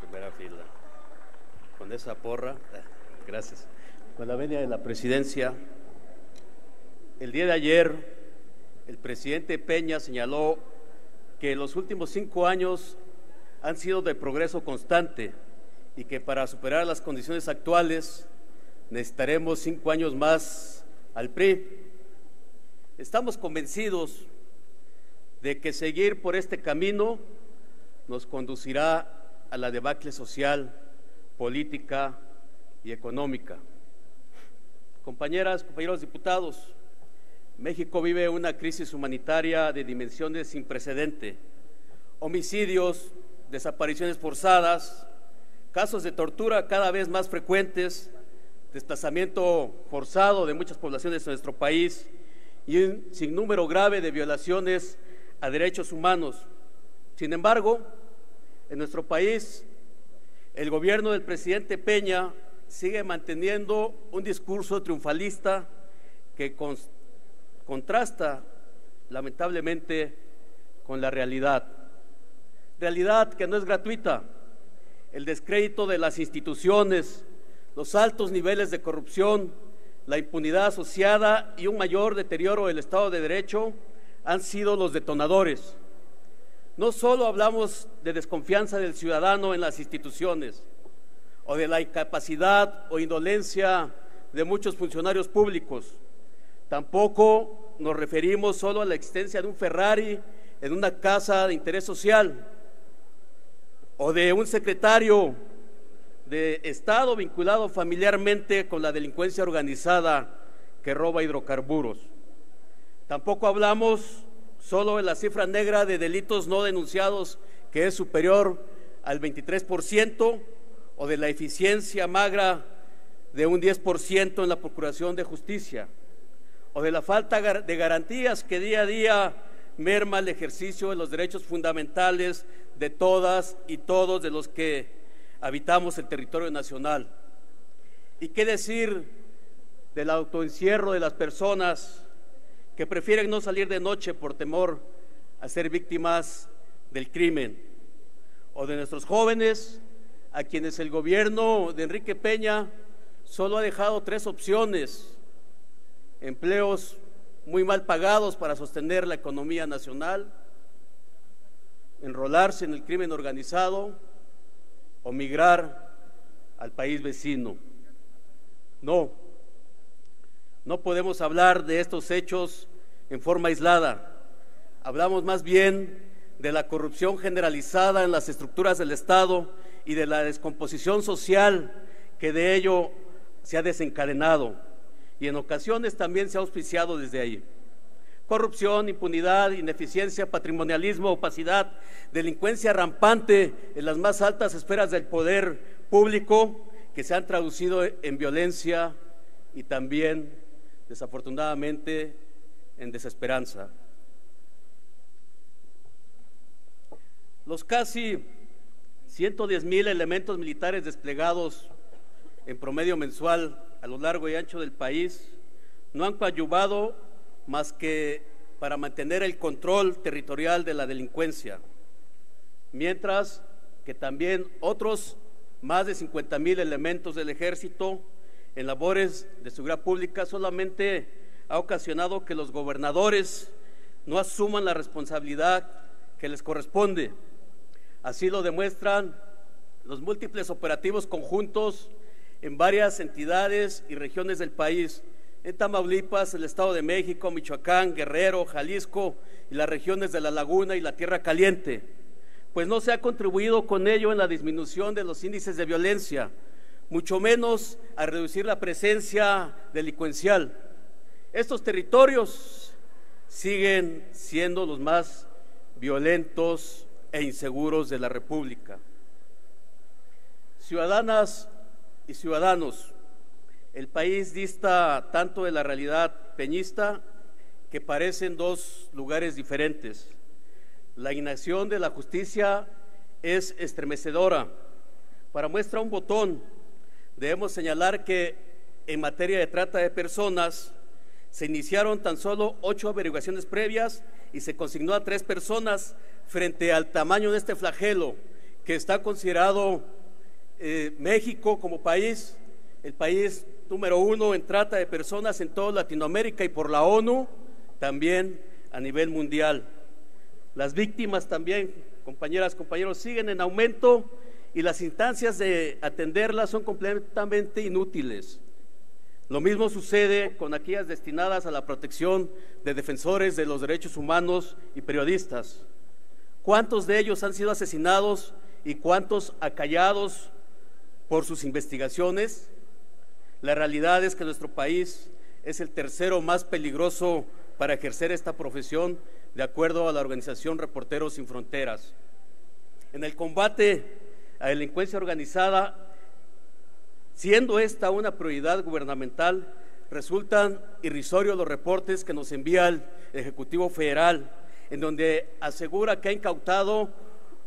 Primera fila. Con esa porra, gracias. Con la venia de la presidencia, el día de ayer, el presidente Peña señaló que los últimos 5 años han sido de progreso constante y que para superar las condiciones actuales necesitaremos 5 años más al PRI. Estamos convencidos de que seguir por este camino nos conducirá a la debacle social, política y económica. Compañeras, compañeros diputados, México vive una crisis humanitaria de dimensiones sin precedente. Homicidios, desapariciones forzadas, casos de tortura cada vez más frecuentes, desplazamiento forzado de muchas poblaciones de nuestro país y un sinnúmero grave de violaciones a derechos humanos. Sin embargo, en nuestro país, el gobierno del presidente Peña sigue manteniendo un discurso triunfalista que contrasta lamentablemente con la realidad que no es gratuita. El descrédito de las instituciones, los altos niveles de corrupción, la impunidad asociada y un mayor deterioro del Estado de Derecho han sido los detonadores. No solo hablamos de desconfianza del ciudadano en las instituciones o de la incapacidad o indolencia de muchos funcionarios públicos, tampoco nos referimos solo a la existencia de un Ferrari en una casa de interés social o de un secretario de Estado vinculado familiarmente con la delincuencia organizada que roba hidrocarburos. Tampoco hablamos solo de la cifra negra de delitos no denunciados, que es superior al 23%, o de la eficiencia magra de un 10% en la Procuración de Justicia, o de la falta de garantías que día a día merma el ejercicio de los derechos fundamentales de todas y todos de los que habitamos el territorio nacional. ¿Y qué decir del autoencierro de las personas que prefieren no salir de noche por temor a ser víctimas del crimen? O de nuestros jóvenes a quienes el gobierno de Enrique Peña solo ha dejado 3 opciones: empleos muy mal pagados para sostener la economía nacional, enrolarse en el crimen organizado o migrar al país vecino. No podemos hablar de estos hechos en forma aislada. Hablamos más bien de la corrupción generalizada en las estructuras del Estado y de la descomposición social que de ello se ha desencadenado y en ocasiones también se ha auspiciado desde ahí. Corrupción, impunidad, ineficiencia, patrimonialismo, opacidad, delincuencia rampante en las más altas esferas del poder público, que se han traducido en violencia y también, desafortunadamente, en desesperanza. Los casi 110,000 elementos militares desplegados en promedio mensual a lo largo y ancho del país no han coadyuvado más que para mantener el control territorial de la delincuencia, mientras que también otros más de 50,000 elementos del Ejército en labores de seguridad pública solamente ha ocasionado que los gobernadores no asuman la responsabilidad que les corresponde. Así lo demuestran los múltiples operativos conjuntos en varias entidades y regiones del país, en Tamaulipas, el Estado de México, Michoacán, Guerrero, Jalisco y las regiones de La Laguna y la Tierra Caliente, pues no se ha contribuido con ello en la disminución de los índices de violencia, mucho menos a reducir la presencia delincuencial. Estos territorios siguen siendo los más violentos e inseguros de la República. Ciudadanas y ciudadanos, el país dista tanto de la realidad peñista que parecen 2 lugares diferentes. La inacción de la justicia es estremecedora. Para muestra un botón, debemos señalar que en materia de trata de personas Se iniciaron tan solo 8 averiguaciones previas y se consignó a 3 personas frente al tamaño de este flagelo que está considerado México como país, el país número 1 en trata de personas en toda Latinoamérica y por la ONU también a nivel mundial. Las víctimas también, compañeras, compañeros, siguen en aumento y las instancias de atenderlas son completamente inútiles. Lo mismo sucede con aquellas destinadas a la protección de defensores de los derechos humanos y periodistas. ¿Cuántos de ellos han sido asesinados y cuántos acallados por sus investigaciones? La realidad es que nuestro país es el tercero más peligroso para ejercer esta profesión, de acuerdo a la organización Reporteros Sin Fronteras. En el combate a la delincuencia organizada, siendo esta una prioridad gubernamental, resultan irrisorios los reportes que nos envía el Ejecutivo Federal, en donde asegura que ha incautado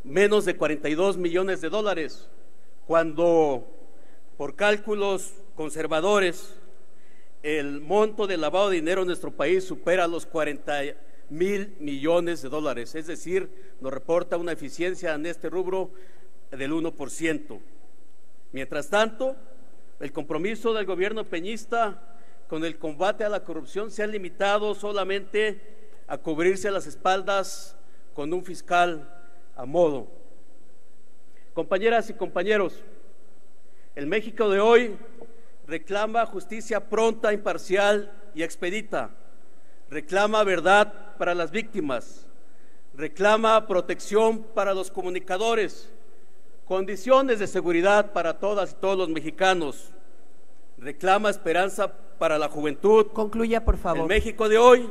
menos de 42 millones de dólares, cuando por cálculos conservadores el monto de lavado de dinero en nuestro país supera los 40,000 millones de dólares, es decir, nos reporta una eficiencia en este rubro del 1%. Mientras tanto, el compromiso del gobierno peñista con el combate a la corrupción se ha limitado solamente a cubrirse las espaldas con un fiscal a modo. Compañeras y compañeros, el México de hoy reclama justicia pronta, imparcial y expedita, reclama verdad para las víctimas, reclama protección para los comunicadores, condiciones de seguridad para todas y todos los mexicanos, reclama esperanza para la juventud. Concluya, por favor. El México de hoy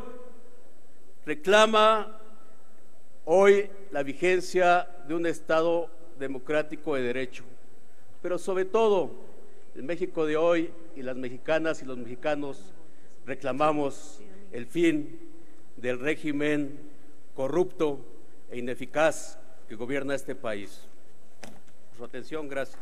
reclama hoy la vigencia de un Estado democrático de derecho, pero sobre todo el México de hoy y las mexicanas y los mexicanos reclamamos el fin del régimen corrupto e ineficaz que gobierna este país. Por su atención, gracias.